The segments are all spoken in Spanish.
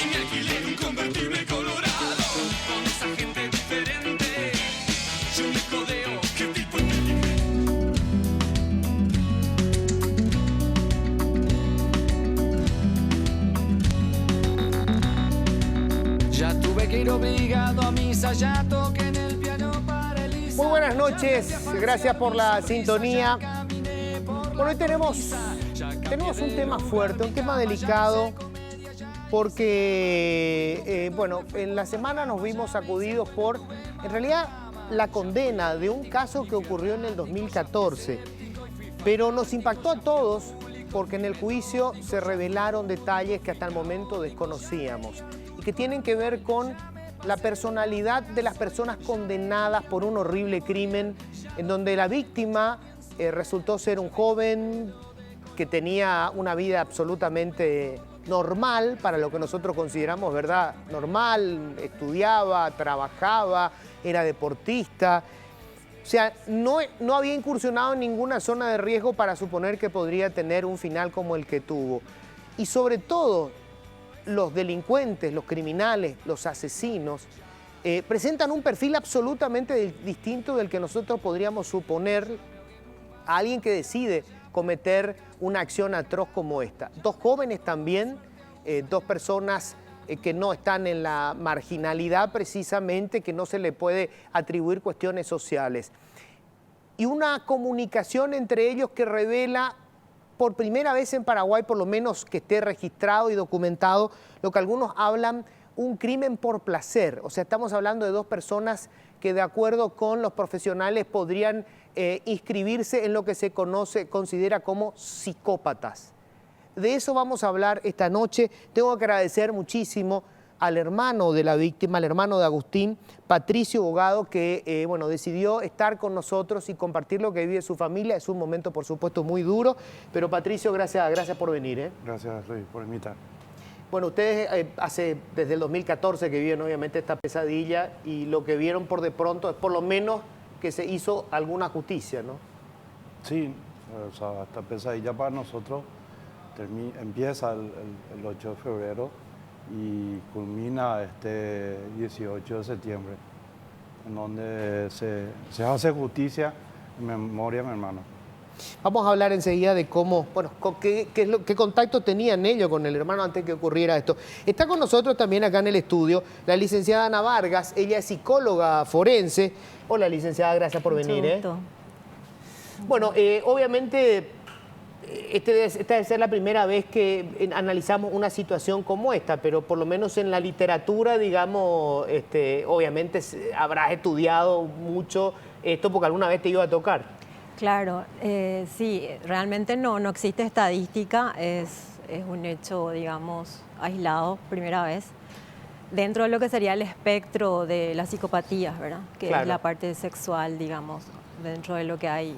y me alquilé un convertible colorado. Con esa gente diferente, yo me codeo, qué tipo inteligente. Ya tuve que ir obligado a misa, ya toqué en el piano para Elisa. Muy buenas noches, gracias por la sintonía. Bueno, hoy tenemos un tema fuerte, un tema delicado, porque, bueno, en la semana nos vimos sacudidos por, en realidad, la condena de un caso que ocurrió en el 2014, pero nos impactó a todos porque en el juicio se revelaron detalles que hasta el momento desconocíamos y que tienen que ver con la personalidad de las personas condenadas por un horrible crimen en donde la víctima resultó ser un joven que tenía una vida absolutamente normal para lo que nosotros consideramos, ¿verdad?, normal, estudiaba, trabajaba, era deportista. O sea, no había incursionado en ninguna zona de riesgo para suponer que podría tener un final como el que tuvo. Y sobre todo, los delincuentes, los criminales, los asesinos, presentan un perfil absolutamente distinto del que nosotros podríamos suponer a alguien que decide cometer una acción atroz como esta. Dos jóvenes también, dos personas que no están en la marginalidad precisamente, que no se le puede atribuir cuestiones sociales. Y una comunicación entre ellos que revela por primera vez en Paraguay, por lo menos que esté registrado y documentado, lo que algunos hablan un crimen por placer. O sea, estamos hablando de dos personas que de acuerdo con los profesionales podrían inscribirse en lo que se considera como psicópatas. De eso vamos a hablar esta noche. Tengo que agradecer muchísimo al hermano de la víctima, al hermano de Agustín, Patricio Bogado, que bueno, decidió estar con nosotros y compartir lo que vive su familia. Es un momento, por supuesto, muy duro, pero Patricio, gracias por venir. Gracias, Luis, por invitar. Bueno, ustedes desde el 2014 que viven obviamente esta pesadilla y lo que vieron por de pronto es por lo menos que se hizo alguna justicia, ¿no? Sí, o sea, esta pesadilla para nosotros empieza el 8 de febrero y culmina este 18 de septiembre, en donde se hace justicia en memoria de mi hermano. Vamos a hablar enseguida de cómo, bueno, qué contacto tenían ellos con el hermano antes que ocurriera esto. Está con nosotros también acá en el estudio la licenciada Ana Vargas, ella es psicóloga forense. Hola, licenciada, gracias por venir. Gusto. Bueno, obviamente esta debe ser la primera vez que analizamos una situación como esta, pero por lo menos en la literatura, digamos, obviamente habrás estudiado mucho esto porque alguna vez te iba a tocar. Claro, sí, realmente no existe estadística, es un hecho, digamos, aislado, primera vez, dentro de lo que sería el espectro de las psicopatías, ¿verdad? Que claro, es la parte sexual, digamos, dentro de lo que hay,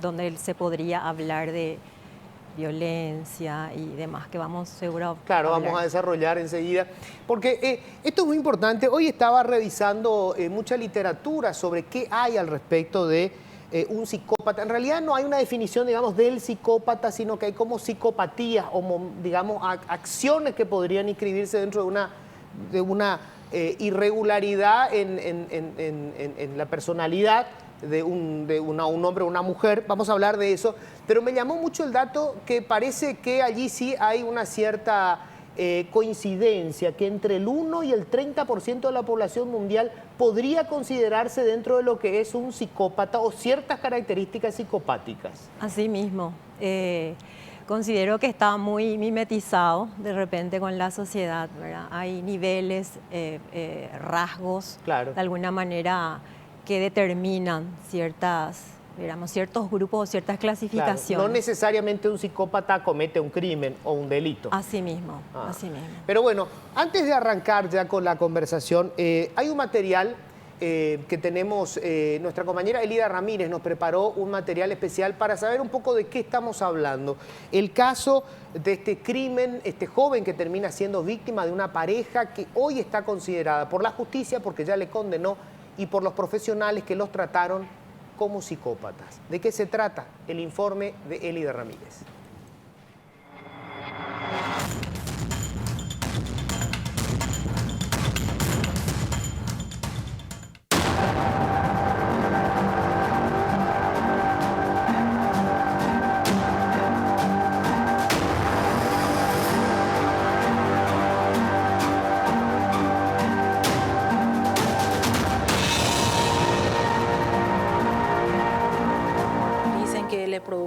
donde se podría hablar de violencia y demás, que vamos seguro Claro, vamos a desarrollar enseguida, porque esto es muy importante. Hoy estaba revisando mucha literatura sobre qué hay al respecto de un psicópata. En realidad no hay una definición, digamos, del psicópata, sino que hay como psicopatías o, digamos, acciones que podrían inscribirse dentro de una irregularidad en la personalidad de un hombre o una mujer. Vamos a hablar de eso, pero me llamó mucho el dato que parece que allí sí hay una cierta coincidencia, que entre el 1 y el 30% de la población mundial podría considerarse dentro de lo que es un psicópata o ciertas características psicopáticas. Así mismo. Considero que está muy mimetizado de repente con la sociedad, ¿verdad? Hay niveles, rasgos, claro, de alguna manera que determinan ciertos grupos o ciertas clasificaciones. Claro, no necesariamente un psicópata comete un crimen o un delito. Así mismo, así mismo. Pero bueno, antes de arrancar ya con la conversación, hay un material que tenemos, nuestra compañera Elida Ramírez nos preparó un material especial para saber un poco de qué estamos hablando. El caso de este crimen, este joven que termina siendo víctima de una pareja que hoy está considerada por la justicia, porque ya le condenó, y por los profesionales que los trataron como psicópatas. ¿De qué se trata? El informe de Elida Ramírez.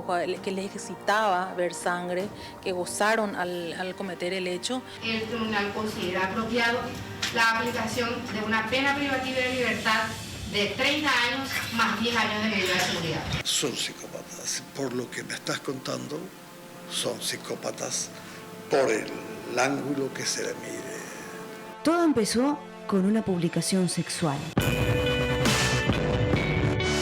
que les excitaba ver sangre, que gozaron al cometer el hecho. El tribunal considera apropiado la aplicación de una pena privativa de libertad de 30 años más 10 años de medida de seguridad. Son psicópatas. Por lo que me estás contando, son psicópatas por el ángulo que se le mire. Todo empezó con una publicación sexual.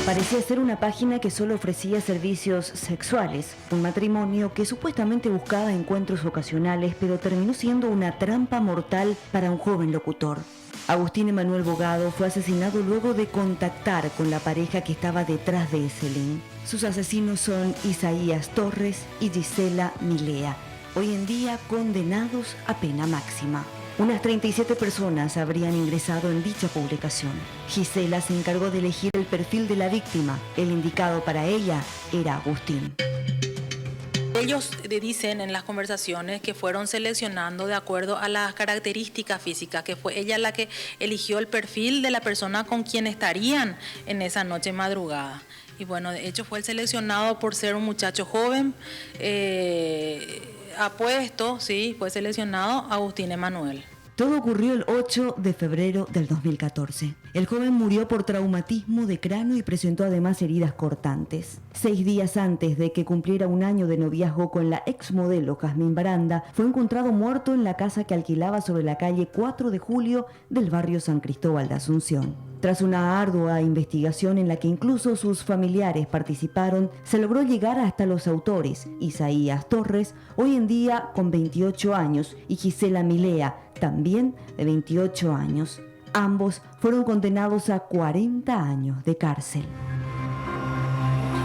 Parecía ser una página que solo ofrecía servicios sexuales, un matrimonio que supuestamente buscaba encuentros ocasionales, pero terminó siendo una trampa mortal para un joven locutor. Agustín Emanuel Bogado fue asesinado luego de contactar con la pareja que estaba detrás de ese link. Sus asesinos son Isaías Torres y Gisela Milea, hoy en día condenados a pena máxima. Unas 37 personas habrían ingresado en dicha publicación. Gisela se encargó de elegir el perfil de la víctima. El indicado para ella era Agustín. Ellos dicen en las conversaciones que fueron seleccionando de acuerdo a las características físicas, que fue ella la que eligió el perfil de la persona con quien estarían en esa noche madrugada. Y bueno, de hecho fue el seleccionado por ser un muchacho joven, apuesto, sí, fue seleccionado Agustín Emanuel. Todo ocurrió el 8 de febrero del 2014. El joven murió por traumatismo de cráneo y presentó además heridas cortantes. 6 días antes de que cumpliera un año de noviazgo con la exmodelo Jazmín Baranda, fue encontrado muerto en la casa que alquilaba sobre la calle 4 de Julio del barrio San Cristóbal de Asunción. Tras una ardua investigación en la que incluso sus familiares participaron, se logró llegar hasta los autores, Isaías Torres, hoy en día con 28 años, y Gisela Milea, también de 28 años. Ambos fueron condenados a 40 años de cárcel.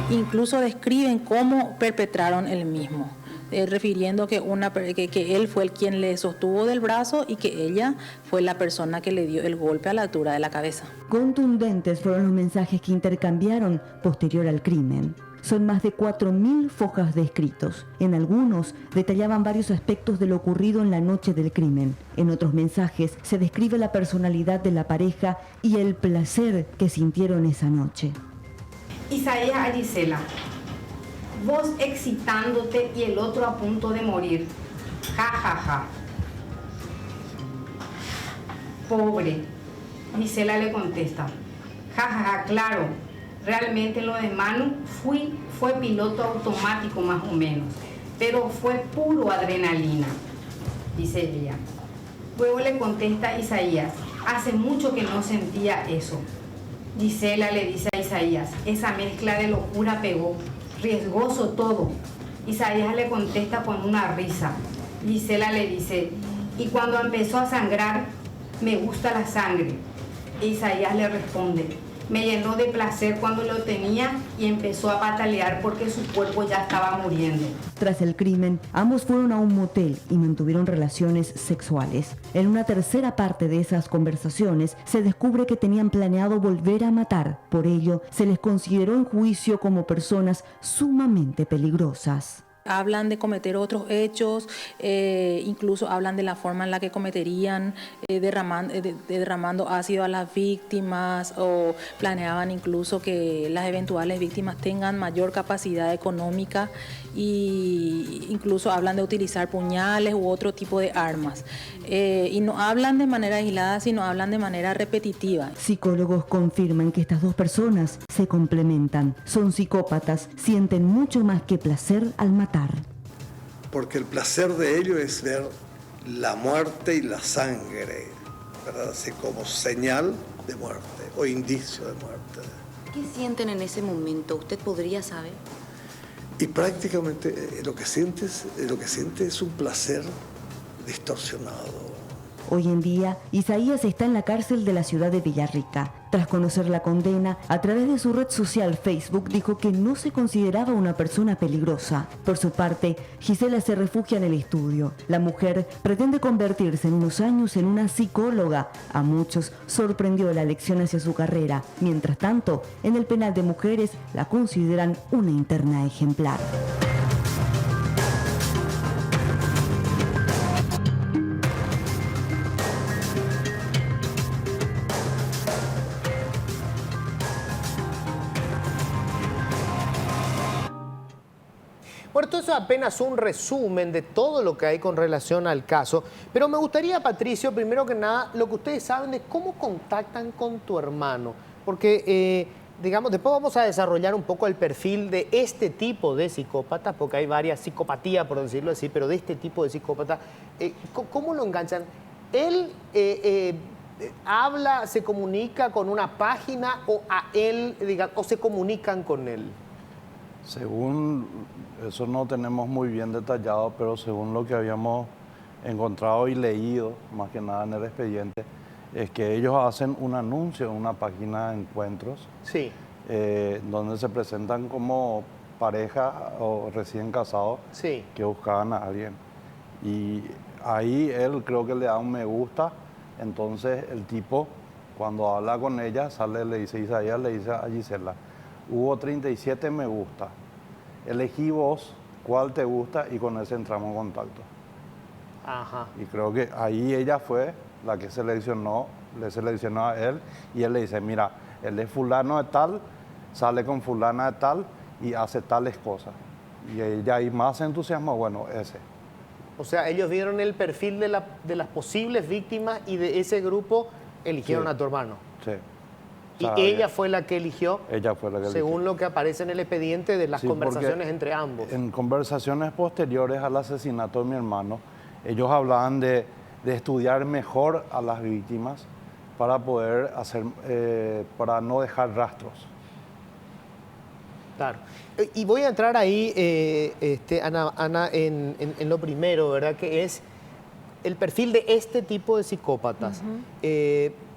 Incluso describen cómo perpetraron el mismo, refiriendo que él fue el quien le sostuvo del brazo y que ella fue la persona que le dio el golpe a la altura de la cabeza. Contundentes fueron los mensajes que intercambiaron posterior al crimen. Son más de 4.000 fojas de escritos. En algunos detallaban varios aspectos de lo ocurrido en la noche del crimen. En otros mensajes se describe la personalidad de la pareja y el placer que sintieron esa noche. Isaías a Gisela: vos excitándote y el otro a punto de morir. Ja, ja, ja. Pobre. Gisela le contesta: ja, ja, ja, claro. Realmente lo de Manu fue piloto automático más o menos, pero fue puro adrenalina, dice ella. Luego le contesta Isaías: hace mucho que no sentía eso. Gisela le dice a Isaías: esa mezcla de locura pegó, riesgoso todo. Isaías le contesta con una risa. Gisela le dice: y cuando empezó a sangrar, me gusta la sangre. Isaías le responde: me llenó de placer cuando lo tenía, y empezó a patalear porque su cuerpo ya estaba muriendo. Tras el crimen, ambos fueron a un motel y mantuvieron relaciones sexuales. En una tercera parte de esas conversaciones se descubre que tenían planeado volver a matar. Por ello, se les consideró en juicio como personas sumamente peligrosas. Hablan de cometer otros hechos, incluso hablan de la forma en la que cometerían, derramando ácido a las víctimas, o planeaban incluso que las eventuales víctimas tengan mayor capacidad económica, y incluso hablan de utilizar puñales u otro tipo de armas. Y no hablan de manera aislada, sino hablan de manera repetitiva. Psicólogos confirman que estas dos personas se complementan. Son psicópatas, sienten mucho más que placer al matar. Porque el placer de ellos es ver la muerte y la sangre, ¿verdad? Así como señal de muerte o indicio de muerte. ¿Qué sienten en ese momento? ¿Usted podría saber? Y prácticamente lo que siente es un placer distorsionado. Hoy en día, Isaías está en la cárcel de la ciudad de Villarrica. Tras conocer la condena, a través de su red social Facebook dijo que no se consideraba una persona peligrosa. Por su parte, Gisela se refugia en el estudio. La mujer pretende convertirse en unos años en una psicóloga. A muchos sorprendió la elección hacia su carrera. Mientras tanto, en el penal de mujeres la consideran una interna ejemplar. Bueno, esto es apenas un resumen de todo lo que hay con relación al caso, pero me gustaría, Patricio, primero que nada, lo que ustedes saben de cómo contactan con tu hermano, porque, digamos, después vamos a desarrollar un poco el perfil de este tipo de psicópatas, porque hay varias psicopatías, por decirlo así, pero de este tipo de psicópatas, ¿cómo lo enganchan? Él habla, se comunica con una página o a él, digamos, o se comunican con él. Según, eso no tenemos muy bien detallado, pero según lo que habíamos encontrado y leído, más que nada en el expediente, es que ellos hacen un anuncio en una página de encuentros, sí, donde se presentan como pareja o recién casados, sí, que buscaban a alguien. Y ahí él creo que le da un me gusta, entonces el tipo cuando habla con ella sale, le dice Isaías, le dice a Gisela, hubo 37 me gusta, elegí vos cuál te gusta y con ese entramos en contacto. Ajá. Y creo que ahí ella fue la que seleccionó, le seleccionó a él y él le dice, mira, él es fulano de tal, sale con fulana de tal y hace tales cosas. Y ella ahí más entusiasmo, bueno, ese. O sea, ellos vieron el perfil de las posibles víctimas y de ese grupo eligieron Sí. a tu hermano. Sí. Y O sea, ella fue la que eligió, ella fue la que según eligió. lo que aparece en el expediente de las Sí, conversaciones porque entre ambos. En conversaciones posteriores al asesinato de mi hermano, ellos hablaban de estudiar mejor a las víctimas para poder hacer, para no dejar rastros. Claro. Y voy a entrar ahí, Ana, en lo primero, ¿verdad? Que es el perfil de este tipo de psicópatas.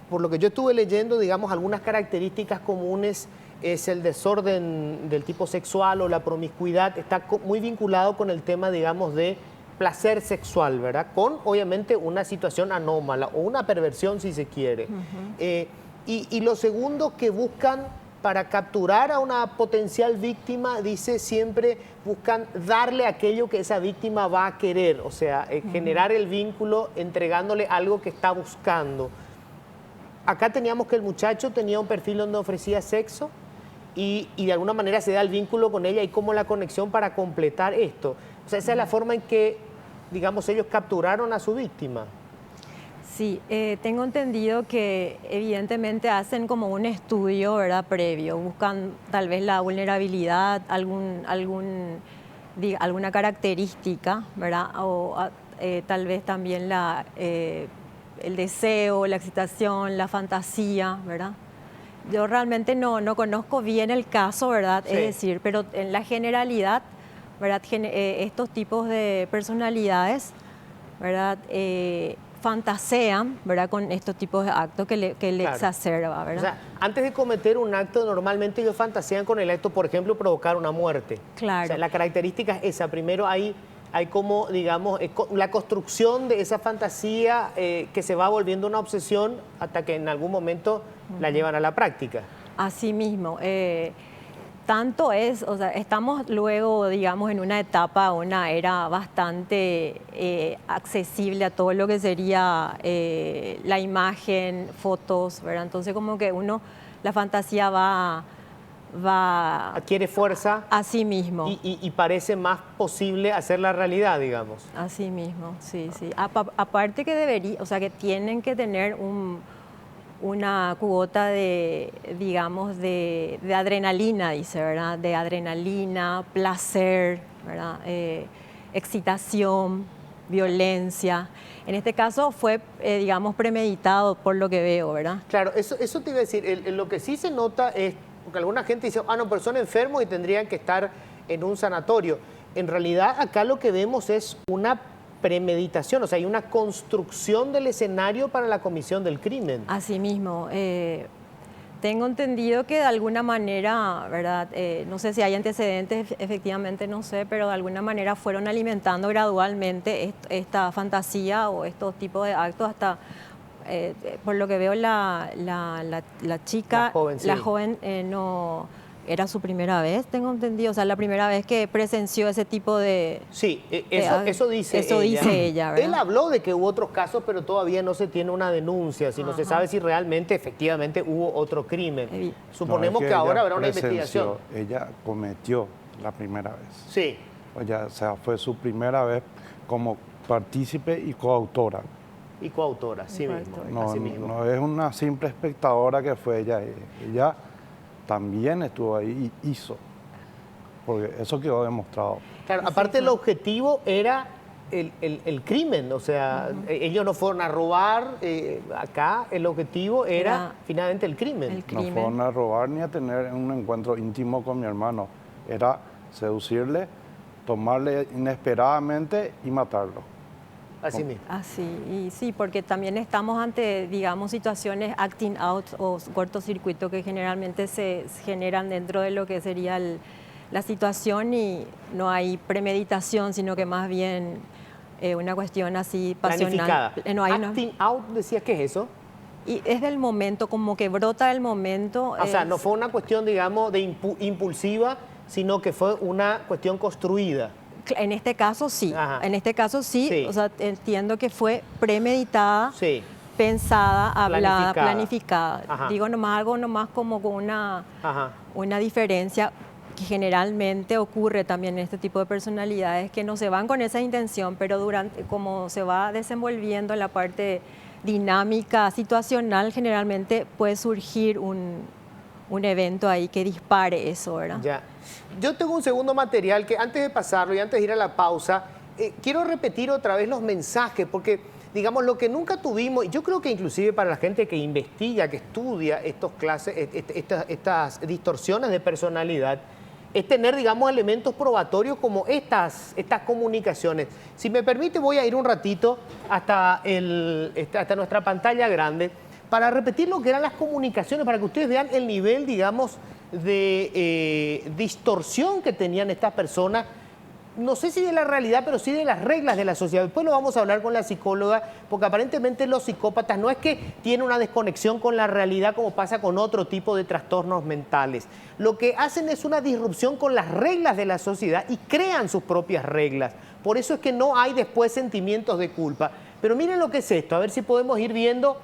Por lo que yo estuve leyendo, digamos, algunas características comunes es el desorden del tipo sexual o la promiscuidad. Está muy vinculado con el tema, digamos, de placer sexual, ¿verdad? Con, obviamente, una situación anómala o una perversión, si se quiere. Y lo segundo que buscan para capturar a una potencial víctima, dice siempre, buscan darle aquello que esa víctima va a querer, o sea, generar el vínculo entregándole algo que está buscando. Acá teníamos que el muchacho tenía un perfil donde ofrecía sexo y de alguna manera se da el vínculo con ella y como la conexión para completar esto. O sea, esa es la forma en que, digamos, ellos capturaron a su víctima. Sí, tengo entendido que evidentemente hacen como un estudio, ¿verdad? Previo, buscan tal vez la vulnerabilidad, alguna característica, ¿verdad? O tal vez también el deseo, la excitación, la fantasía, ¿verdad? Yo realmente no conozco bien el caso, ¿verdad? Sí. Es decir, pero en la generalidad, ¿verdad? Estos tipos de personalidades, ¿verdad? Fantasean, ¿verdad? Con estos tipos de actos que le Claro. exacerba, ¿verdad? O sea, antes de cometer un acto, normalmente ellos fantasean con el acto, por ejemplo, provocar una muerte. Claro. O sea, la característica es esa. Primero hay como, digamos, la construcción de esa fantasía que se va volviendo una obsesión hasta que en algún momento la llevan a la práctica. Así mismo. Tanto es, o sea, estamos luego, digamos, en una etapa, una era bastante accesible a todo lo que sería la imagen, fotos, ¿verdad? Entonces como que la fantasía va Adquiere fuerza así mismo. y parece más posible hacer la realidad, digamos. Así mismo, sí, sí. Aparte que que tienen que tener una cuota de, digamos, de adrenalina, dice, ¿verdad? De adrenalina, placer, ¿verdad? Excitación, violencia. En este caso fue, digamos, premeditado por lo que veo, ¿verdad? Claro, eso te iba a decir. Lo que sí se nota es, porque alguna gente dice, no, pero son enfermos y tendrían que estar en un sanatorio. En realidad, acá lo que vemos es una premeditación, o sea, hay una construcción del escenario para la comisión del crimen. Así mismo. Tengo entendido que de alguna manera, ¿verdad? No sé si hay antecedentes, efectivamente no sé, pero de alguna manera fueron alimentando gradualmente esta fantasía o estos tipos de actos hasta, por lo que veo, la chica, la joven no... Era su primera vez, tengo entendido, o sea, la primera vez que presenció ese tipo de... Sí, eso dice ella, ¿verdad? Él habló de que hubo otros casos, pero todavía no se tiene una denuncia, si no se sabe si realmente, efectivamente, hubo otro crimen. Suponemos que ahora habrá una investigación. Ella cometió la primera vez. Sí. O sea, fue su primera vez como partícipe y coautora. Y coautora, así mismo. No, así mismo. no es una simple espectadora que fue ella. Ella también estuvo ahí y hizo, porque eso quedó demostrado. Claro, aparte el objetivo era el crimen, o sea, ellos no fueron a robar, acá el objetivo era finalmente el crimen. No fueron a robar ni a tener un encuentro íntimo con mi hermano, era seducirle, tomarle inesperadamente y matarlo. Así mismo. Así, y sí, porque también estamos ante, digamos, situaciones acting out o cortocircuito que generalmente se generan dentro de lo que sería la situación y no hay premeditación, sino que más bien una cuestión así pasional. No hay acting out, decías, ¿qué es eso? Y es del momento, como que brota del momento. O sea, no fue una cuestión, digamos, de impulsiva, sino que fue una cuestión construida. En este caso sí, Ajá. En este caso sí, o sea, entiendo que fue premeditada, sí, pensada, hablada, planificada. Ajá. Digo nomás algo nomás como con una diferencia que generalmente ocurre también en este tipo de personalidades que no se van con esa intención, pero durante como se va desenvolviendo la parte dinámica, situacional, generalmente puede surgir un evento ahí que dispare eso, ¿verdad? Ya. Yo tengo un segundo material que antes de pasarlo y antes de ir a la pausa, quiero repetir otra vez los mensajes, porque digamos lo que nunca tuvimos, y yo creo que inclusive para la gente que investiga, que estudia estas distorsiones de personalidad, es tener, digamos, elementos probatorios como estas comunicaciones. Si me permite, voy a ir un ratito hasta nuestra pantalla grande para repetir lo que eran las comunicaciones, para que ustedes vean el nivel, digamos, de distorsión que tenían estas personas, no sé si de la realidad, pero sí de las reglas de la sociedad. Después lo vamos a hablar con la psicóloga, porque aparentemente los psicópatas no es que tienen una desconexión con la realidad como pasa con otro tipo de trastornos mentales. Lo que hacen es una disrupción con las reglas de la sociedad y crean sus propias reglas. Por eso es que no hay después sentimientos de culpa. Pero miren lo que es esto, a ver si podemos ir viendo,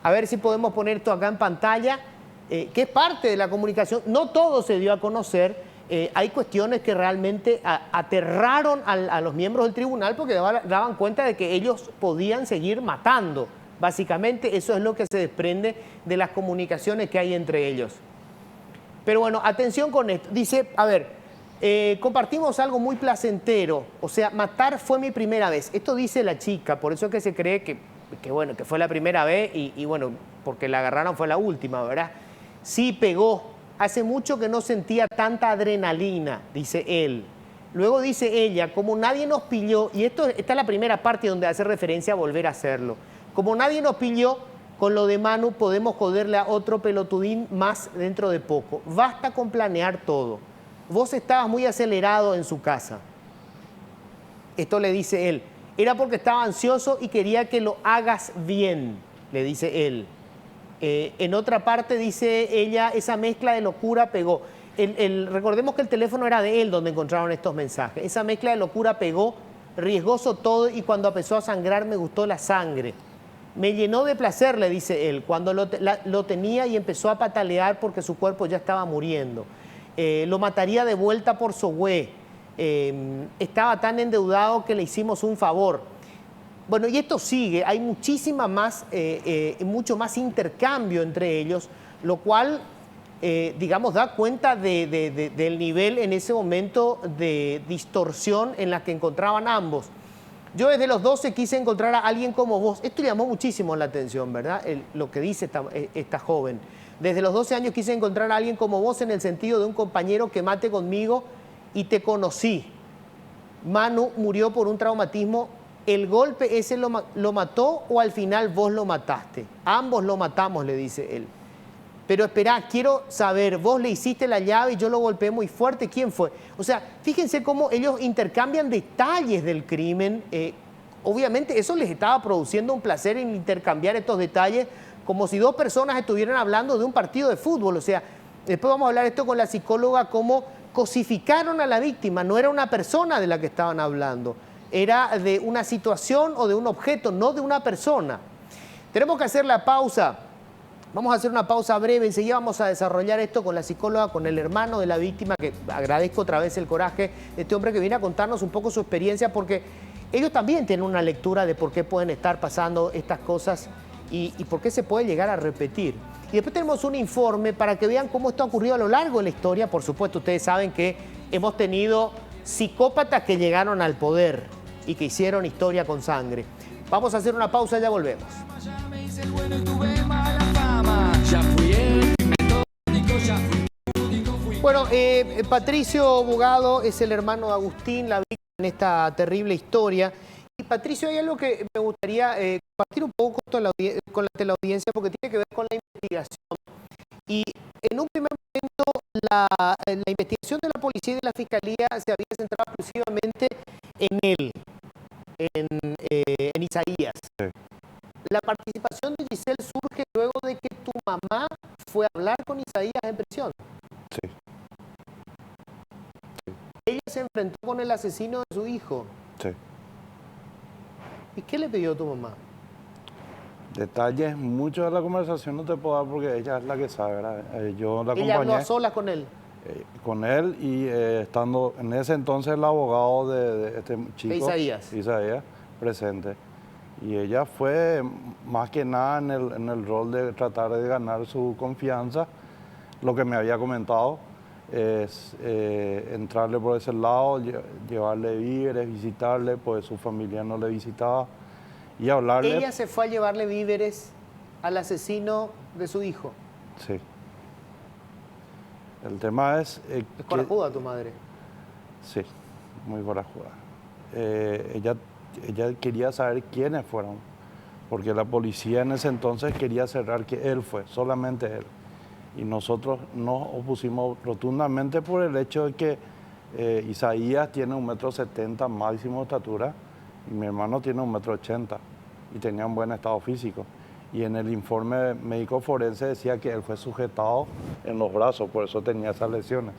a ver si podemos poner esto acá en pantalla, que es parte de la comunicación. No todo se dio a conocer. Hay cuestiones que realmente aterraron a los miembros del tribunal porque daban cuenta de que ellos podían seguir matando. Básicamente eso es lo que se desprende de las comunicaciones que hay entre ellos. Pero bueno, atención con esto. Dice, a ver, compartimos algo muy placentero, o sea, matar fue mi primera vez. Esto dice la chica, por eso es que se cree que bueno, que fue la primera vez y bueno, porque la agarraron fue la última, ¿verdad? Sí, pegó. Hace mucho que no sentía tanta adrenalina, dice él. Luego dice ella, como nadie nos pilló, y esta es la primera parte donde hace referencia a volver a hacerlo. Como nadie nos pilló, con lo de Manu podemos joderle a otro pelotudín más dentro de poco. Basta con planear todo. Vos estabas muy acelerado en su casa. Esto le dice él. Era porque estaba ansioso y quería que lo hagas bien, le dice él. En otra parte dice ella, esa mezcla de locura pegó. Recordemos que el teléfono era de él donde encontraron estos mensajes. Esa mezcla de locura pegó, riesgoso todo y cuando empezó a sangrar me gustó la sangre. Me llenó de placer, le dice él, cuando lo tenía y empezó a patalear porque su cuerpo ya estaba muriendo. Lo mataría de vuelta por Sogüé. Estaba tan endeudado que le hicimos un favor. Bueno, y esto sigue, hay mucho más intercambio entre ellos, lo cual, digamos, da cuenta del nivel en ese momento de distorsión en la que encontraban ambos. Yo desde los 12 quise encontrar a alguien como vos. Esto llamó muchísimo la atención, ¿verdad? Lo que dice esta joven. Desde los 12 años quise encontrar a alguien como vos en el sentido de un compañero que mate conmigo y te conocí. Manu murió por un traumatismo. ¿El golpe ese lo mató o al final vos lo mataste? Ambos lo matamos, le dice él. Pero espera, quiero saber, vos le hiciste la llave y yo lo golpeé muy fuerte, ¿quién fue? O sea, fíjense cómo ellos intercambian detalles del crimen. Obviamente eso les estaba produciendo un placer en intercambiar estos detalles, como si dos personas estuvieran hablando de un partido de fútbol. O sea, después vamos a hablar esto con la psicóloga, cómo cosificaron a la víctima, no era una persona de la que estaban hablando. Era de una situación o de un objeto, no de una persona. Tenemos que hacer la pausa. Vamos a hacer una pausa breve, enseguida vamos a desarrollar esto con la psicóloga, con el hermano de la víctima, que agradezco otra vez el coraje de este hombre que viene a contarnos un poco su experiencia, porque ellos también tienen una lectura de por qué pueden estar pasando estas cosas y por qué se puede llegar a repetir. Y después tenemos un informe para que vean cómo esto ha ocurrido a lo largo de la historia. Por supuesto, ustedes saben que hemos tenido psicópatas que llegaron al poder y que hicieron historia con sangre. Vamos a hacer una pausa, ya volvemos. Bueno, Patricio Bugado es el hermano de Agustín, la víctima en esta terrible historia. Y Patricio, hay algo que me gustaría compartir un poco con la audiencia, porque tiene que ver con la investigación. Y en un primer momento, la investigación de la policía y de la fiscalía se había centrado exclusivamente en él, en Isaías. Sí. La participación de Giselle surge luego de que tu mamá fue a hablar con Isaías en prisión. Sí. Ella se enfrentó con el asesino de su hijo. Sí. ¿Y qué le pidió tu mamá? Detalles, mucho de la conversación no te puedo dar porque ella es la que sabe, ¿verdad? Yo la acompañé. ¿Ella habló a solas con él? Con él y estando en ese entonces el abogado de este chico. De Isaías. Isaías, presente. Y ella fue más que nada en el rol de tratar de ganar su confianza. Lo que me había comentado es entrarle por ese lado, llevarle víveres, visitarle, pues su familia no le visitaba, y hablarle. ¿Ella se fue a llevarle víveres al asesino de su hijo? Sí. El tema es... ¿Es corajuda tu madre? Sí, muy corajuda. Ella quería saber quiénes fueron, porque la policía en ese entonces quería cerrar que él fue, solamente él. Y nosotros nos opusimos rotundamente por el hecho de que Isaías tiene 1,70 m máximo de estatura y mi hermano tiene 1,80 m y tenía un buen estado físico. Y en el informe médico forense decía que él fue sujetado en los brazos, por eso tenía esas lesiones.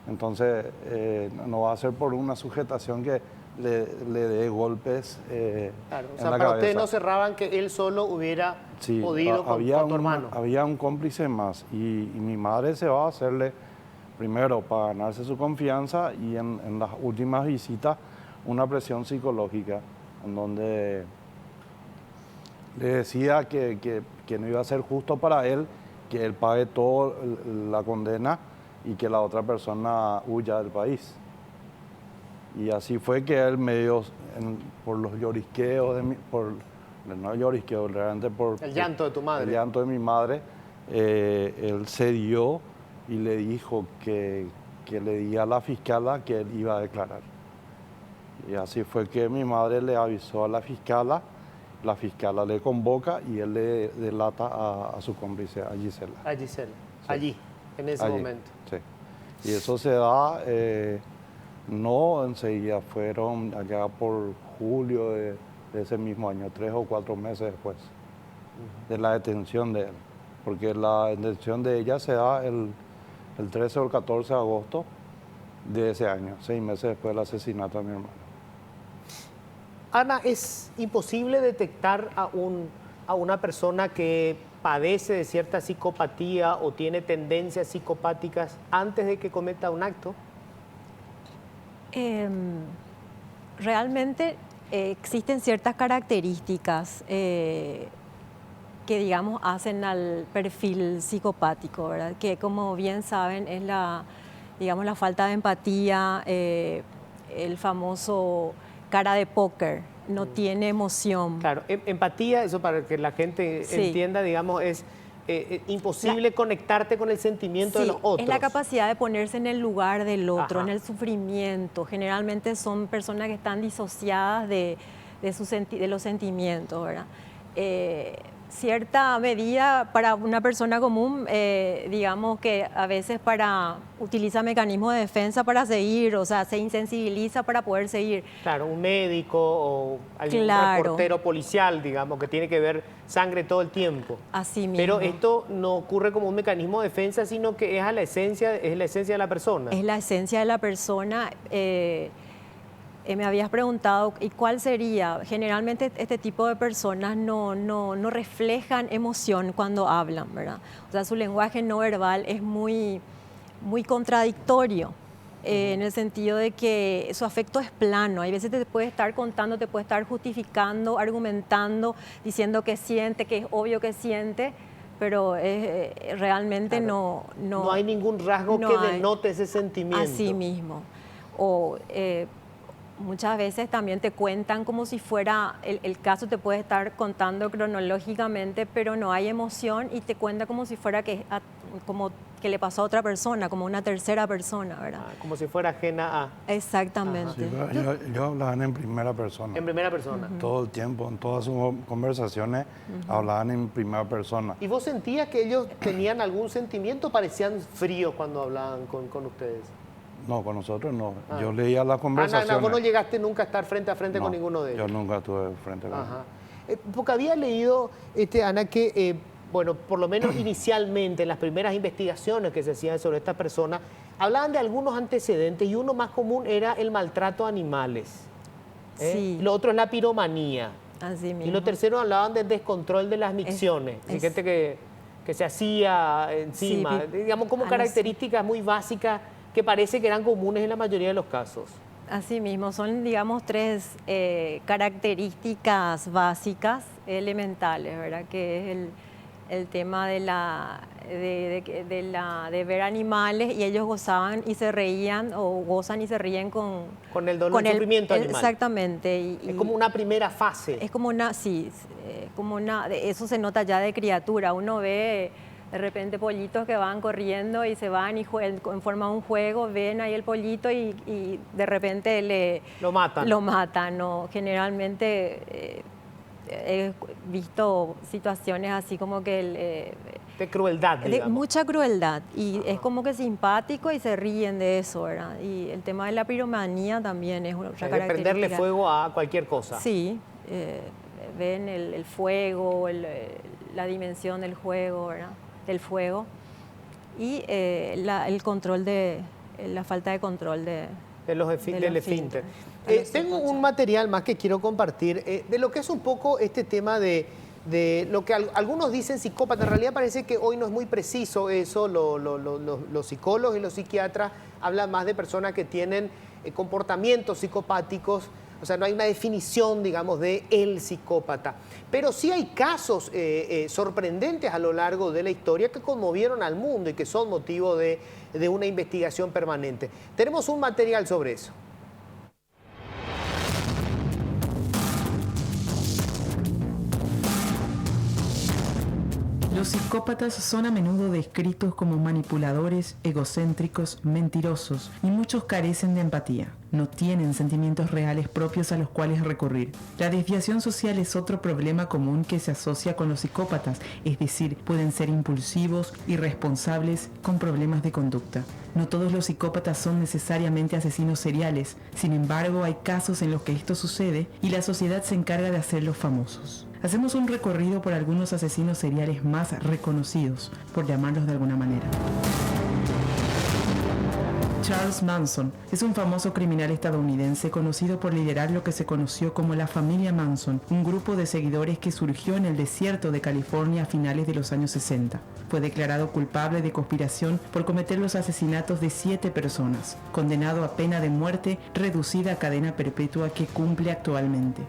Entonces, no va a ser por una sujetación que le dé golpes claro, o en sea, la para cabeza. ustedes no cerraban que él solo hubiera podido con tu hermano. Había un cómplice más y mi madre se va a hacerle, primero, para ganarse su confianza y en las últimas visitas, una presión psicológica, en donde le decía que no iba a ser justo para él, que él pague toda la condena y que la otra persona huya del país. Y así fue que él medio, por los llorisqueos, no llorisqueos, realmente por... El llanto de tu madre. El llanto de mi madre, él cedió y le dijo que le diga a la fiscala que él iba a declarar. Y así fue que mi madre le avisó a la fiscala le convoca y él le delata a su cómplice, a Gisela. A Gisela, sí. Allí, en ese momento. Sí. Y eso se da... no enseguida, fueron allá por julio de ese mismo año, 3 o 4 meses después de la detención de él. Porque la detención de ella se da el 13 o el 14 de agosto de ese año, 6 meses después del asesinato de mi hermano. Ana, ¿es imposible detectar a una persona que padece de cierta psicopatía o tiene tendencias psicopáticas antes de que cometa un acto? Realmente existen ciertas características que, digamos, hacen al perfil psicopático, ¿verdad? Que, como bien saben, es la falta de empatía, el famoso cara de póker, no tiene emoción. Claro, empatía, eso para que la gente entienda, digamos, es imposible conectarte con el sentimiento de los otros. Es la capacidad de ponerse en el lugar del otro, Ajá. en el sufrimiento. Generalmente son personas que están disociadas de los sentimientos, ¿verdad? Cierta medida para una persona común, digamos que a veces utiliza mecanismos de defensa para seguir, o sea, se insensibiliza para poder seguir. Claro, un médico o algún reportero policial, digamos, que tiene que ver sangre todo el tiempo. Así mismo. Pero esto no ocurre como un mecanismo de defensa, sino que es la esencia de la persona. Es la esencia de la persona. me habías preguntado, ¿y cuál sería? Generalmente este tipo de personas no reflejan emoción cuando hablan, ¿verdad? O sea, su lenguaje no verbal es muy contradictorio, en el sentido de que su afecto es plano. Hay veces te puede estar contando, te puede estar justificando, argumentando, diciendo que siente, que es obvio que siente, pero realmente Claro. no... No hay ningún rasgo no que hay. denote ese sentimiento. Así mismo. O muchas veces también te cuentan como si fuera, el caso te puede estar contando cronológicamente, pero no hay emoción y te cuenta como si fuera como que le pasó a otra persona, como una tercera persona, ¿verdad? Como si fuera ajena a... Exactamente. Sí, ellos hablaban en primera persona. En primera persona. Todo el tiempo, en todas sus conversaciones, hablaban en primera persona. ¿Y vos sentías que ellos tenían algún sentimiento? ¿Parecían fríos cuando hablaban con ustedes? No, con nosotros no. Yo leía las conversaciones. Vos no llegaste nunca a estar frente a frente con ninguno de ellos. Yo nunca estuve frente a ellos. Porque había leído, Ana, que, bueno, por lo menos inicialmente, en las primeras investigaciones que se hacían sobre esta persona, hablaban de algunos antecedentes y uno más común era el maltrato a animales. Sí. Lo otro es la piromanía. Así mismo. Y lo tercero hablaban del descontrol de las micciones. Gente que se hacía encima. Sí, digamos, como características muy básicas que parece que eran comunes en la mayoría de los casos. Así mismo, son, digamos, tres características básicas, elementales, ¿verdad? Que es el tema de ver animales y ellos gozaban y se reían, o gozan y se ríen con el dolor, el sufrimiento animal. Exactamente. Es como una primera fase. Es como una, sí, como una, eso se nota ya de criatura. Uno ve de repente pollitos que van corriendo y se van y en forma de un juego, ven ahí el pollito y de repente lo matan. Lo matan, ¿no? Generalmente he visto situaciones así como que... de crueldad, digamos. De mucha crueldad. Y es como que simpático y se ríen de eso, ¿verdad? Y el tema de la piromanía también es otra característica. De prenderle fuego a cualquier cosa. Sí. Ven el fuego, la dimensión del juego, ¿verdad? Del fuego. Y el control la falta de control del esfínter. Tengo un material más que quiero compartir de lo que es un poco este tema de lo que algunos dicen psicópata. En realidad parece que hoy no es muy preciso eso. Los psicólogos y los psiquiatras hablan más de personas que tienen comportamientos psicopáticos. O sea, no hay una definición, digamos, de el psicópata. Pero sí hay casos sorprendentes a lo largo de la historia que conmovieron al mundo y que son motivo de una investigación permanente. Tenemos un material sobre eso. Los psicópatas son a menudo descritos como manipuladores, egocéntricos, mentirosos y muchos carecen de empatía. No tienen sentimientos reales propios a los cuales recurrir. La desviación social es otro problema común que se asocia con los psicópatas, es decir, pueden ser impulsivos, irresponsables, con problemas de conducta. No todos los psicópatas son necesariamente asesinos seriales, sin embargo hay casos en los que esto sucede y la sociedad se encarga de hacerlos famosos. Hacemos un recorrido por algunos asesinos seriales más reconocidos, por llamarlos de alguna manera. Charles Manson es un famoso criminal estadounidense conocido por liderar lo que se conoció como la familia Manson, un grupo de seguidores que surgió en el desierto de California a finales de los años 60. Fue declarado culpable de conspiración por cometer los asesinatos de 7 personas, condenado a pena de muerte reducida a cadena perpetua que cumple actualmente.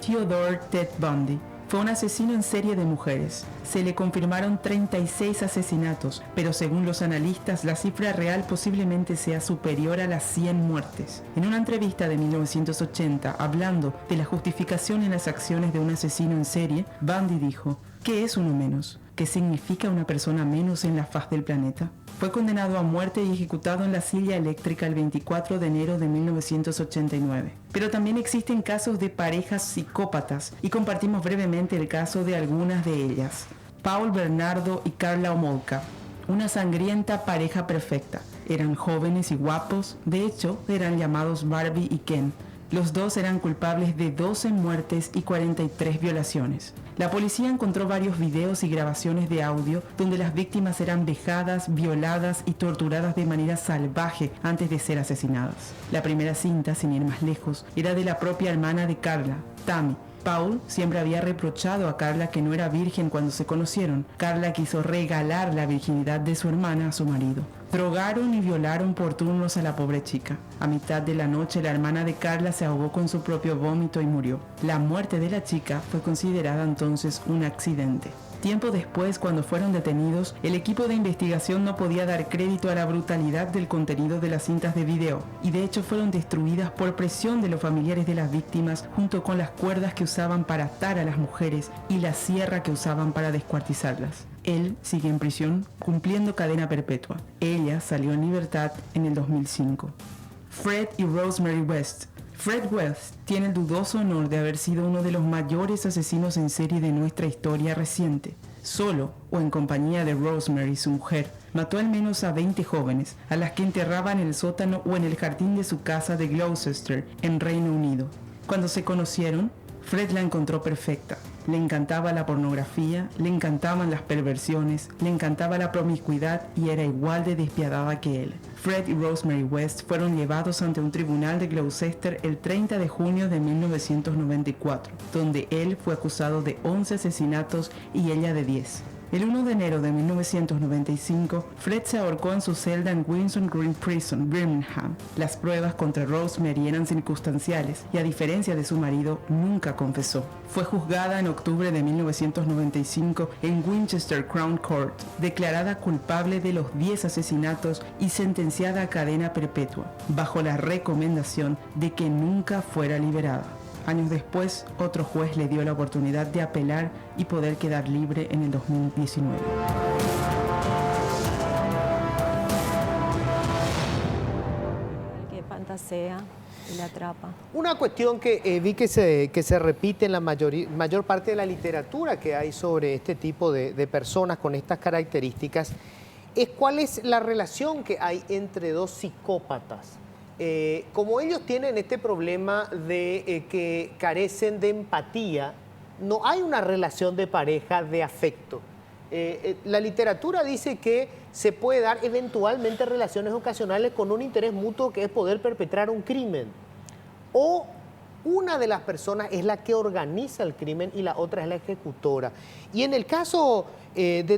Theodore Ted Bundy fue un asesino en serie de mujeres. Se le confirmaron 36 asesinatos, pero según los analistas, la cifra real posiblemente sea superior a las 100 muertes. En una entrevista de 1980, hablando de la justificación en las acciones de un asesino en serie, Bundy dijo: ¿qué es uno menos? ¿Qué significa una persona menos en la faz del planeta? Fue condenado a muerte y ejecutado en la silla eléctrica el 24 de enero de 1989. Pero también existen casos de parejas psicópatas y compartimos brevemente el caso de algunas de ellas. Paul Bernardo y Carla Homolka, una sangrienta pareja perfecta. Eran jóvenes y guapos, de hecho eran llamados Barbie y Ken. Los dos eran culpables de 12 muertes y 43 violaciones. La policía encontró varios videos y grabaciones de audio donde las víctimas eran vejadas, violadas y torturadas de manera salvaje antes de ser asesinadas. La primera cinta, sin ir más lejos, era de la propia hermana de Carla, Tammy. Paul siempre había reprochado a Carla que no era virgen cuando se conocieron. Carla quiso regalar la virginidad de su hermana a su marido. Drogaron y violaron por turnos a la pobre chica. A mitad de la noche, la hermana de Carla se ahogó con su propio vómito y murió. La muerte de la chica fue considerada entonces un accidente. Tiempo después, cuando fueron detenidos, el equipo de investigación no podía dar crédito a la brutalidad del contenido de las cintas de video, y de hecho fueron destruidas por presión de los familiares de las víctimas, junto con las cuerdas que usaban para atar a las mujeres y la sierra que usaban para descuartizarlas. Él sigue en prisión, cumpliendo cadena perpetua. Ella salió en libertad en el 2005. Fred y Rosemary West. Fred West tiene el dudoso honor de haber sido uno de los mayores asesinos en serie de nuestra historia reciente. Solo o en compañía de Rosemary, su mujer, mató al menos a 20 jóvenes, a las que enterraba en el sótano o en el jardín de su casa de Gloucester, en Reino Unido. Cuando se conocieron, Fred la encontró perfecta. Le encantaba la pornografía, le encantaban las perversiones, le encantaba la promiscuidad y era igual de despiadada que él. Fred y Rosemary West fueron llevados ante un tribunal de Gloucester el 30 de junio de 1994, donde él fue acusado de 11 asesinatos y ella de 10. El 1 de enero de 1995, Fred se ahorcó en su celda en Windsor Green Prison, Birmingham. Las pruebas contra Rosemary eran circunstanciales y, a diferencia de su marido, nunca confesó. Fue juzgada en octubre de 1995 en Winchester Crown Court, declarada culpable de los 10 asesinatos y sentenciada a cadena perpetua, bajo la recomendación de que nunca fuera liberada. Años después, otro juez le dio la oportunidad de apelar y poder quedar libre en el 2019. El que fantasea y la atrapa. Una cuestión que vi que se repite en la mayor parte de la literatura que hay sobre este tipo de personas con estas características es cuál es la relación que hay entre dos psicópatas. Como ellos tienen este problema de que carecen de empatía, no hay una relación de pareja de afecto. La literatura dice que se puede dar eventualmente relaciones ocasionales con un interés mutuo que es poder perpetrar un crimen. O una de las personas es la que organiza el crimen y la otra es la ejecutora. Y en el caso de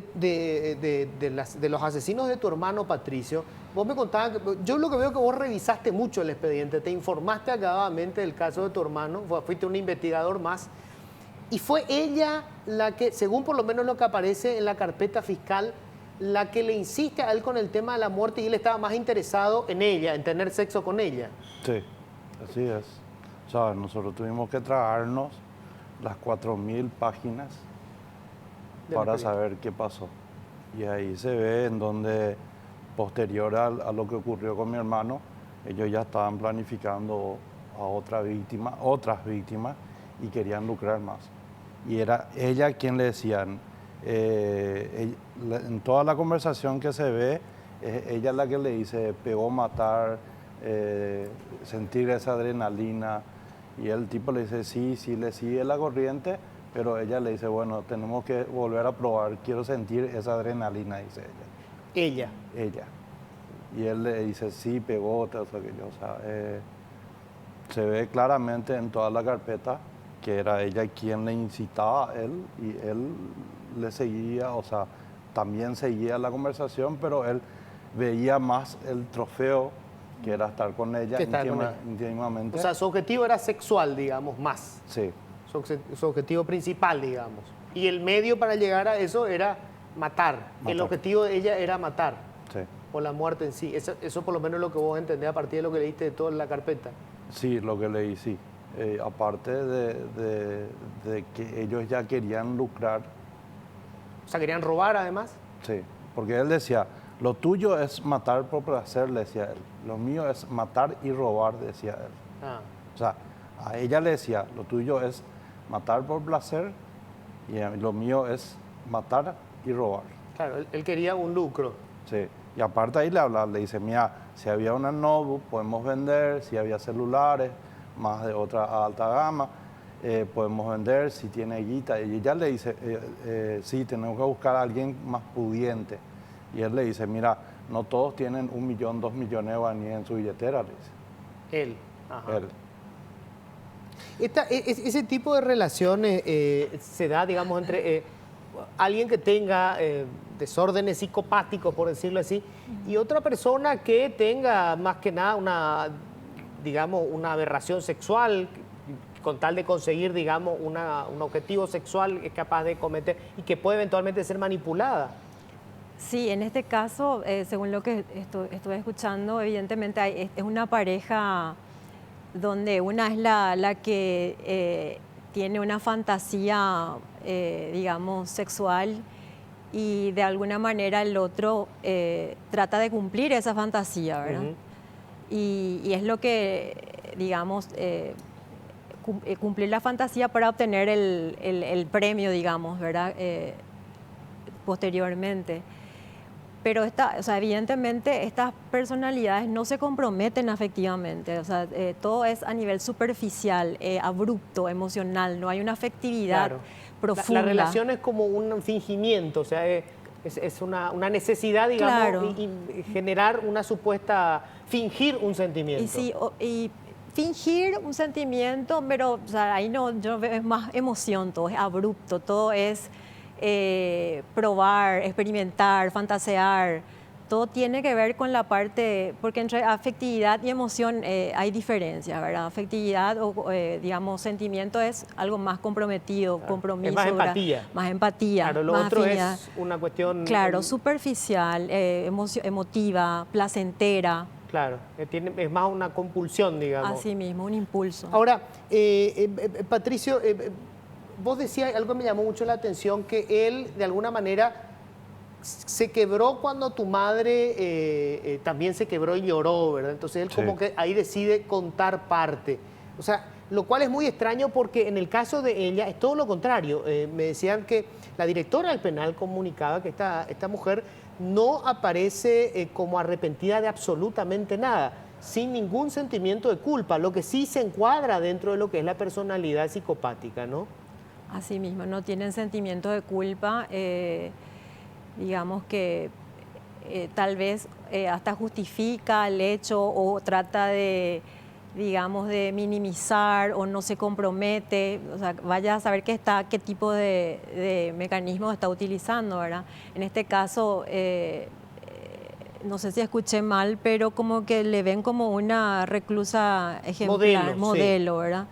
los asesinos de tu hermano Patricio, vos me contabas, yo lo que veo que vos revisaste mucho el expediente, te informaste acabadamente del caso de tu hermano, fuiste un investigador más, y fue ella la que, según por lo menos lo que aparece en la carpeta fiscal, la que le insiste a él con el tema de la muerte y él estaba más interesado en ella, en tener sexo con ella. Sí, así es. O sea, nosotros tuvimos que tragarnos las 4.000 páginas para saber qué pasó. Y ahí se ve en donde, posterior a lo que ocurrió con mi hermano, ellos ya estaban planificando a otras víctimas y querían lucrar más. Y era ella quien le decían, en toda la conversación que se ve, ella es la que le dice, pegó matar, sentir esa adrenalina. Y el tipo le dice, sí, le sigue la corriente, pero ella le dice, bueno, tenemos que volver a probar, quiero sentir esa adrenalina, dice ella. Ella. Y él le dice, sí, pegó, todo eso, aquello. O sea, se ve claramente en toda la carpeta que era ella quien le incitaba a él y él le seguía, o sea, también seguía la conversación, pero él veía más el trofeo que era estar con ella íntimamente. O sea, su objetivo era sexual, digamos, más. Sí. Su objetivo principal, digamos. Y el medio para llegar a eso era matar. El objetivo de ella era matar. Sí. O la muerte en sí. Eso por lo menos es lo que vos entendés a partir de lo que leíste de toda la carpeta. Sí, lo que leí, sí. Aparte de que ellos ya querían lucrar. O sea, querían robar además. Sí, porque él decía, lo tuyo es matar por placer, le decía él. Lo mío es matar y robar, decía él. O sea, a ella le decía, lo tuyo es matar por placer y lo mío es matar y robar. Claro, él quería un lucro. Sí, y aparte ahí le habla, le dice, mira, si había una notebook podemos vender, si había celulares más de otra alta gama. Podemos vender si tiene guita. Y ella le dice, sí, tenemos que buscar a alguien más pudiente. Y él le dice, mira, no todos tienen 1 millón, 2 millones de guaraníes en su billetera, le dice. Él. Ajá. Él. Ese tipo de relaciones se da, digamos, entre alguien que tenga desórdenes psicopáticos, por decirlo así, y otra persona que tenga más que nada una, digamos, una aberración sexual, con tal de conseguir, digamos, un objetivo sexual que es capaz de cometer y que puede eventualmente ser manipulada. Sí, en este caso, según lo que estuve escuchando, evidentemente es una pareja donde una es la que tiene una fantasía, digamos, sexual, y de alguna manera el otro trata de cumplir esa fantasía, ¿verdad? Y es lo que, digamos, cumplir la fantasía para obtener el premio, digamos, ¿verdad? Posteriormente. Pero o sea, evidentemente estas personalidades no se comprometen afectivamente, o sea, todo es a nivel superficial, abrupto, emocional, no hay una afectividad profunda. La relación es como un fingimiento, o sea, es una necesidad, digamos, Claro. y generar una supuesta, fingir un sentimiento. Y sí, y fingir un sentimiento, pero o sea, ahí no, yo veo, es más emoción, todo es abrupto, todo es probar, experimentar, fantasear, todo tiene que ver con la parte, porque entre afectividad y emoción hay diferencias, ¿verdad? Afectividad o, digamos, sentimiento es algo más comprometido, compromiso. Es más empatía. ¿verdad? Más empatía. Claro, lo más otro afinidad. es una cuestión... Claro, superficial, emotiva, placentera. Claro, es más una compulsión, digamos. Así mismo, un impulso. Ahora, Patricio, vos decías algo que me llamó mucho la atención, que él de alguna manera se quebró cuando tu madre también se quebró y lloró, ¿verdad? Entonces él como que ahí decide contar parte. O sea, lo cual es muy extraño porque en el caso de ella es todo lo contrario. Me decían que la directora del penal comunicaba que esta mujer no aparece como arrepentida de absolutamente nada, sin ningún sentimiento de culpa, lo que sí se encuadra dentro de lo que es la personalidad psicopática, ¿no? Así mismo, no tienen sentimiento de culpa, digamos que tal vez hasta justifica el hecho o trata de, digamos, de minimizar o no se compromete, o sea, vaya a saber qué tipo de mecanismo está utilizando, ¿verdad? En este caso, no sé si escuché mal, pero como que le ven como una reclusa ejemplar, modelo, ¿verdad?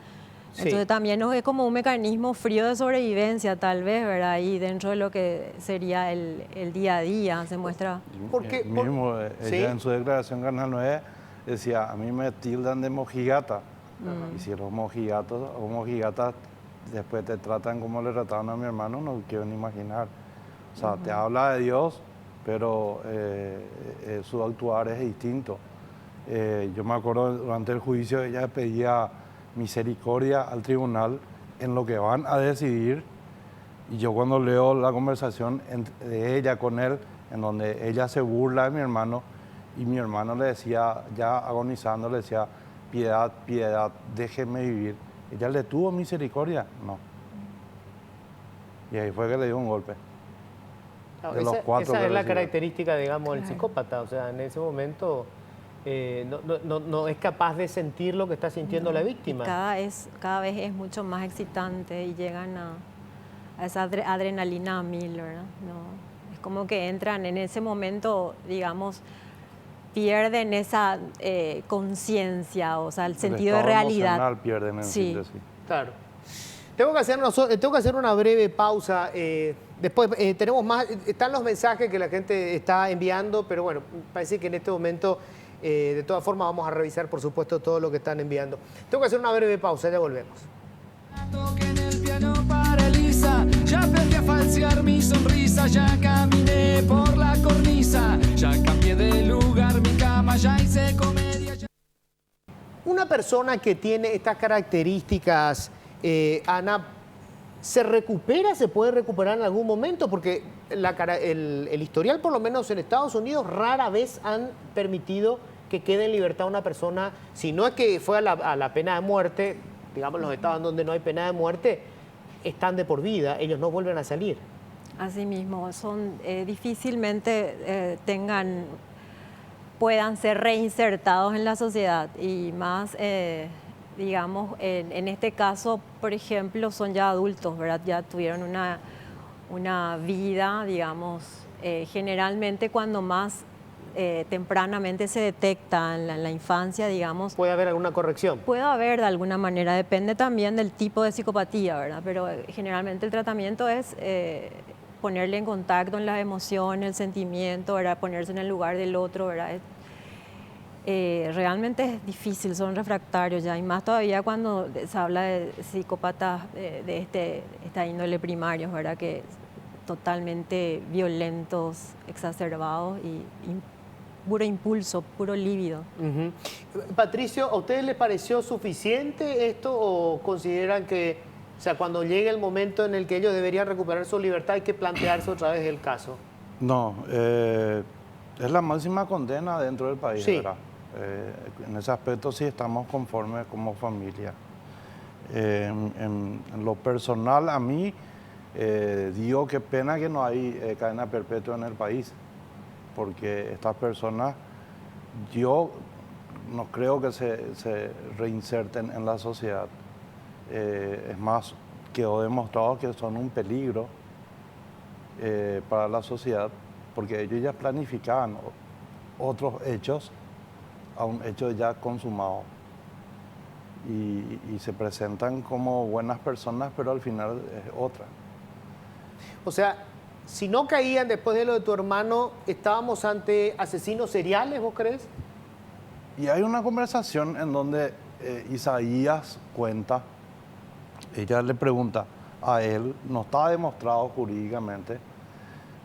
Entonces también es como un mecanismo frío de sobrevivencia, tal vez, ¿verdad? Y dentro de lo que sería el día a día se muestra. Mismo, ella en su declaración Canal 9 decía, a mí me tildan de mojigata. Y si los mojigatas después te tratan como le trataron a mi hermano, no quiero ni imaginar. O sea, te habla de Dios, pero su actuar es distinto. Yo me acuerdo durante el juicio ella pedía misericordia al tribunal en lo que van a decidir, y yo cuando leo la conversación de ella con él, en donde ella se burla de mi hermano, y mi hermano le decía, ya agonizando, le decía, piedad, piedad, déjeme vivir. ¿Ella le tuvo misericordia? No. Y ahí fue que le dio un golpe. Claro, esa es la característica, digamos, del psicópata, o sea, en ese momento... no es capaz de sentir lo que está sintiendo la víctima. Cada vez es mucho más excitante y llegan a esa adrenalina a 1000, ¿verdad? No, es como que entran en ese momento, digamos, pierden esa conciencia, o sea, el sentido de realidad. Pierden en sí. Claro. Tengo que hacer una breve pausa. Después tenemos más, están los mensajes que la gente está enviando, pero bueno, parece que en este momento... de todas formas vamos a revisar, por supuesto, todo lo que están enviando. Tengo que hacer una breve pausa, ya volvemos. Toqué en el piano paraliza, ya aprendí a falsear mi sonrisa, ya caminé por la cornisa, ya cambié de lugar mi cama, ya hice comedia. Una persona que tiene estas características, Ana, ¿se recupera? ¿Se puede recuperar en algún momento? Porque el historial, por lo menos en Estados Unidos, rara vez han permitido que quede en libertad una persona, si no es que fue a la pena de muerte, digamos los estados donde no hay pena de muerte, están de por vida, ellos no vuelven a salir. Asimismo, son difícilmente puedan ser reinsertados en la sociedad y más, digamos, en este caso, por ejemplo, son ya adultos, ¿verdad? Ya tuvieron una vida, digamos, generalmente cuando más tempranamente se detecta en la infancia, digamos. ¿Puede haber alguna corrección? Puede haber de alguna manera, depende también del tipo de psicopatía, ¿verdad? Pero generalmente el tratamiento es ponerle en contacto en las emociones, el sentimiento, ¿verdad? Ponerse en el lugar del otro, ¿verdad? Realmente es difícil, son refractarios ya, y más todavía cuando se habla de psicópatas de esta índole primarios, ¿verdad? Que totalmente violentos, exacerbados y puro impulso, puro líbido. Patricio, ¿a ustedes les pareció suficiente esto o consideran que, o sea, cuando llegue el momento en el que ellos deberían recuperar su libertad hay que plantearse otra vez el caso? No, es la máxima condena dentro del país, sí. ¿verdad? En ese aspecto sí estamos conformes como familia. En lo personal, a mí, digo qué pena que no hay cadena perpetua en el país, porque estas personas, yo no creo que se reinserten en la sociedad. Es más, quedó demostrado que son un peligro para la sociedad, porque ellos ya planificaban otros hechos a un hecho ya consumado. Y se presentan como buenas personas, pero al final es otra. O sea, si no caían después de lo de tu hermano, ¿estábamos ante asesinos seriales, vos crees? Y hay una conversación en donde Isaías cuenta, ella le pregunta a él, no está demostrado jurídicamente,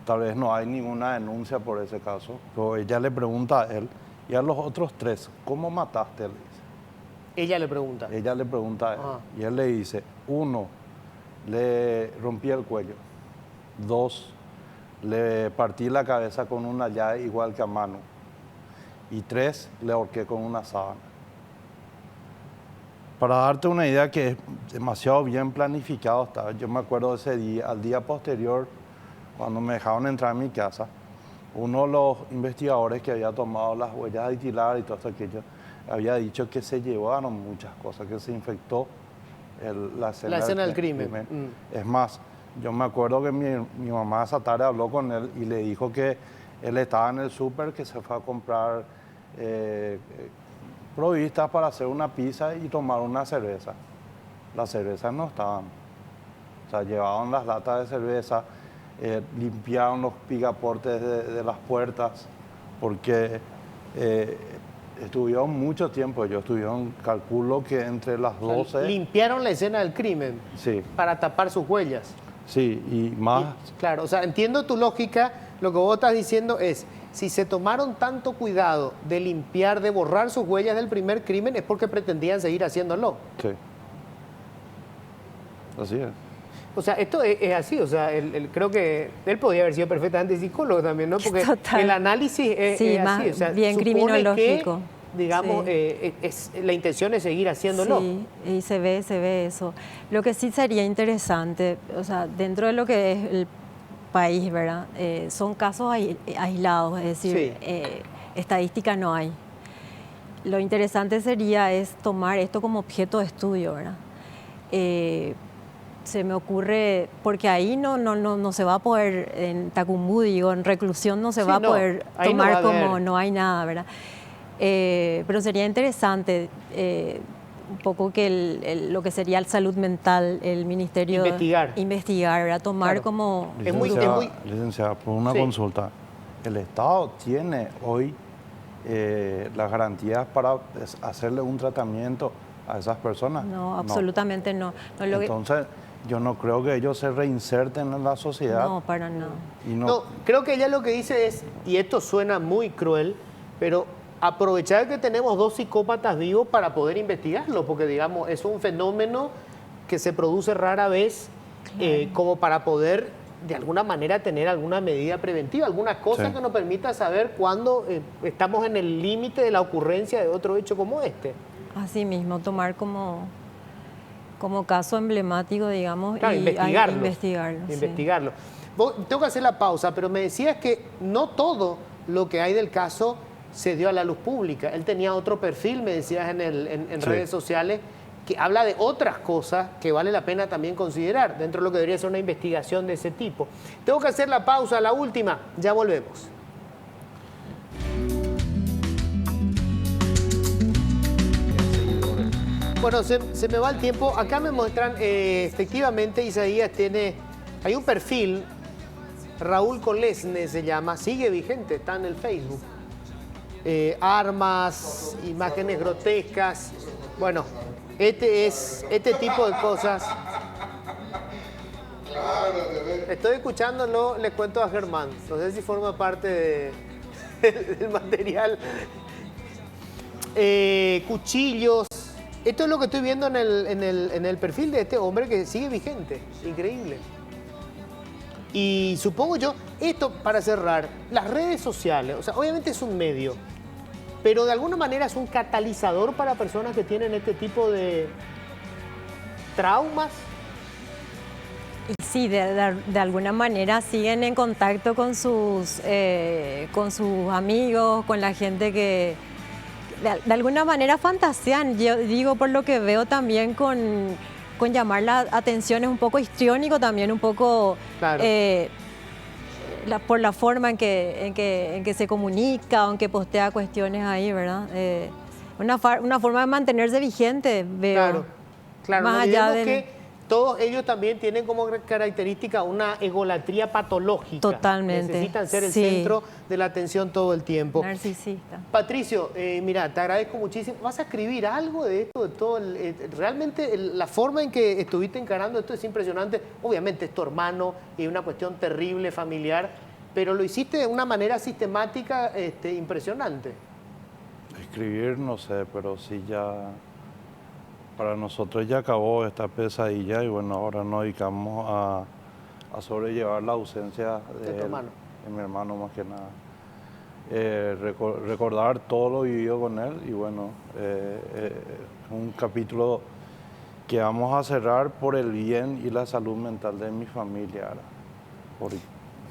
tal vez no hay ninguna denuncia por ese caso, pero ella le pregunta a él y a los otros tres, ¿cómo mataste? Le dice. Ella le pregunta. Ella le pregunta a él y él le dice, 1, le rompí el cuello. 2, le partí la cabeza con una llave igual que a Manu. Y 3, le ahorqué con una sábana. Para darte una idea que es demasiado bien planificado estaba, yo me acuerdo de ese día, al día posterior, cuando me dejaron entrar a mi casa, uno de los investigadores que había tomado las huellas dactilares y todo aquello, había dicho que se llevaron muchas cosas, que se infectó la escena del crimen. Es más, yo me acuerdo que mi mamá esa tarde habló con él y le dijo que él estaba en el súper, que se fue a comprar provistas para hacer una pizza y tomar una cerveza. Las cervezas no estaban. O sea, llevaban las latas de cerveza, limpiaron los picaportes de las puertas, porque estuvieron mucho tiempo. Yo estuvieron, calculo que entre las 12... Limpiaron la escena del crimen. Sí. Para tapar sus huellas. Sí, y más... Claro, o sea, entiendo tu lógica. Lo que vos estás diciendo es, si se tomaron tanto cuidado de limpiar, de borrar sus huellas del primer crimen, es porque pretendían seguir haciéndolo. Sí. Así es. O sea, esto es así, o sea, creo que él podía haber sido perfectamente psicólogo también, ¿no? Porque total. El análisis es así, o sea, bien criminológico. Que, digamos, la intención es seguir haciéndolo. Sí, y se ve eso. Lo que sí sería interesante, o sea, dentro de lo que es el país, ¿verdad? Son casos aislados, es decir, estadística no hay. Lo interesante sería es tomar esto como objeto de estudio, ¿verdad? Se me ocurre, porque ahí no se va a poder, en Tacumbú, digo, en reclusión no se va a poder tomar como no hay nada, ¿verdad? Pero sería interesante un poco que lo que sería el salud mental, el ministerio... Investigar, ¿verdad? Tomar como... Licenciada, por una consulta. El Estado tiene hoy las garantías para hacerle un tratamiento a esas personas. No, absolutamente no. Entonces, yo no creo que ellos se reinserten en la sociedad. No, para nada. No, creo que ella lo que dice es, y esto suena muy cruel, pero aprovechar que tenemos 2 psicópatas vivos para poder investigarlo, porque digamos, es un fenómeno que se produce rara vez, como para poder de alguna manera tener alguna medida preventiva, alguna cosa Sí. que nos permita saber cuándo estamos en el límite de la ocurrencia de otro hecho como este. Así mismo, tomar como caso emblemático, digamos, Claro, y investigarlo. sí. Investigarlo. Tengo que hacer la pausa, pero me decías que no todo lo que hay del caso se dio a la luz pública. Él tenía otro perfil, me decías en Sí. redes sociales, que habla de otras cosas que vale la pena también considerar dentro de lo que debería ser una investigación de ese tipo. Tengo que hacer la pausa, la última, ya volvemos. Bueno, se me va el tiempo. Acá me muestran, efectivamente, Isaías hay un perfil, Raúl Colesne se llama, sigue vigente, está en el Facebook. Armas, imágenes grotescas. Bueno, este tipo de cosas. Estoy escuchándolo, le cuento a Germán. No sé si forma parte del material. Cuchillos. Esto es lo que estoy viendo en el perfil de este hombre que sigue vigente. Increíble. Y supongo yo, esto para cerrar, las redes sociales, o sea, obviamente es un medio, pero de alguna manera es un catalizador para personas que tienen este tipo de traumas. Sí, de alguna manera siguen en contacto con sus amigos, con la gente que de alguna manera fantasean. Yo digo, por lo que veo también con llamar la atención, es un poco histriónico también, un poco Claro. Por la forma en que se comunica o en que postea cuestiones ahí, ¿verdad? Una forma de mantenerse vigente, veo. Claro, Más no allá olvidemos del... que todos ellos también tienen como característica una egolatría patológica. Totalmente, Necesitan ser el sí. centro de la atención todo el tiempo. Narcisista. Patricio, mira, te agradezco muchísimo. ¿Vas a escribir algo de esto, de todo? Realmente la forma en que estuviste encarando esto es impresionante. Obviamente es tu hermano y una cuestión terrible, familiar, pero lo hiciste de una manera sistemática impresionante. Escribir, no sé, pero sí ya... Para nosotros ya acabó esta pesadilla y bueno, ahora nos dedicamos a sobrellevar la ausencia De tu hermano. de mi hermano más que nada. Recordar todo lo vivido con él y bueno, un capítulo que vamos a cerrar por el bien y la salud mental de mi familia. Porque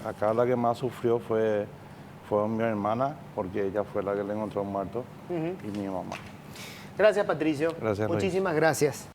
acá la que más sufrió fue mi hermana, porque ella fue la que le encontró muerto, y mi mamá. Gracias, Patricio. Gracias, Rey. Muchísimas gracias.